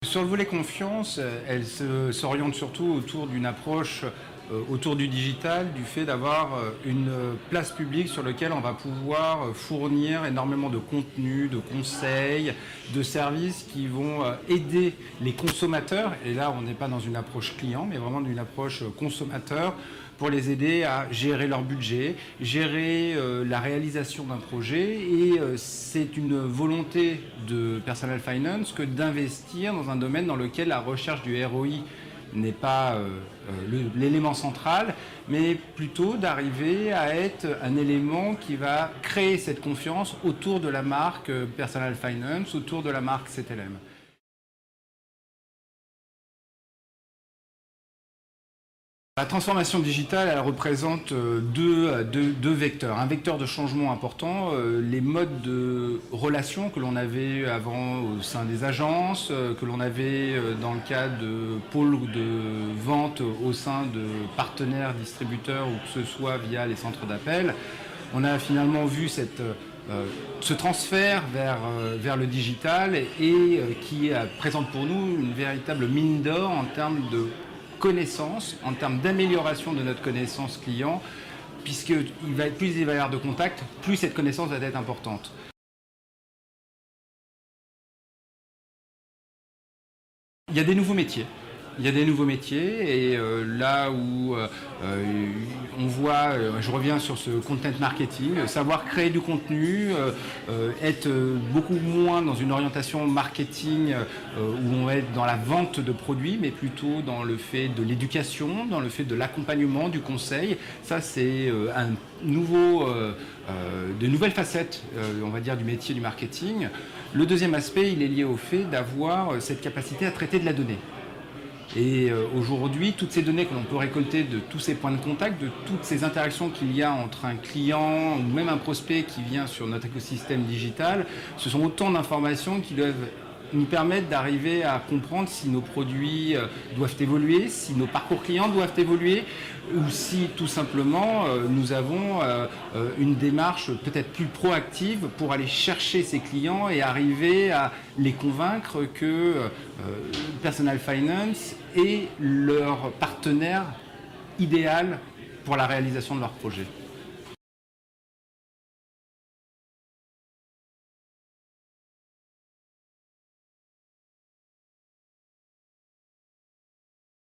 Sur le volet confiance, elle s'oriente surtout autour d'une approche autour du digital, du fait d'avoir une place publique sur laquelle on va pouvoir fournir énormément de contenus, de conseils, de services qui vont aider les consommateurs, et là on n'est pas dans une approche client, mais vraiment d'une approche consommateur, pour les aider à gérer leur budget, gérer la réalisation d'un projet. Et c'est une volonté de Personal Finance que d'investir dans un domaine dans lequel la recherche du ROI n'est pas l'élément central, mais plutôt d'arriver à être un élément qui va créer cette confiance autour de la marque Personal Finance, autour de la marque CTLM. La transformation digitale, elle représente deux vecteurs. Un vecteur de changement important, les modes de relations que l'on avait avant au sein des agences, que l'on avait dans le cadre de pôles de vente au sein de partenaires distributeurs ou que ce soit via les centres d'appel. On a finalement vu ce transfert vers le digital et qui présente pour nous une véritable mine d'or en termes de connaissance, en termes d'amélioration de notre connaissance client, puisque plus il va y avoir de contacts, plus cette connaissance va être importante. Il y a des nouveaux métiers. Il y a des nouveaux métiers et là où on voit, je reviens sur ce content marketing, savoir créer du contenu, être beaucoup moins dans une orientation marketing où on va être dans la vente de produits, mais plutôt dans le fait de l'éducation, dans le fait de l'accompagnement, du conseil. Ça, c'est de nouvelles facettes, on va dire, du métier du marketing. Le deuxième aspect, il est lié au fait d'avoir cette capacité à traiter de la donnée. Et aujourd'hui, toutes ces données que l'on peut récolter de tous ces points de contact, de toutes ces interactions qu'il y a entre un client ou même un prospect qui vient sur notre écosystème digital, ce sont autant d'informations qui doivent nous permettre d'arriver à comprendre si nos produits doivent évoluer, si nos parcours clients doivent évoluer, ou si tout simplement nous avons une démarche peut-être plus proactive pour aller chercher ces clients et arriver à les convaincre que Personal Finance est leur partenaire idéal pour la réalisation de leur projet.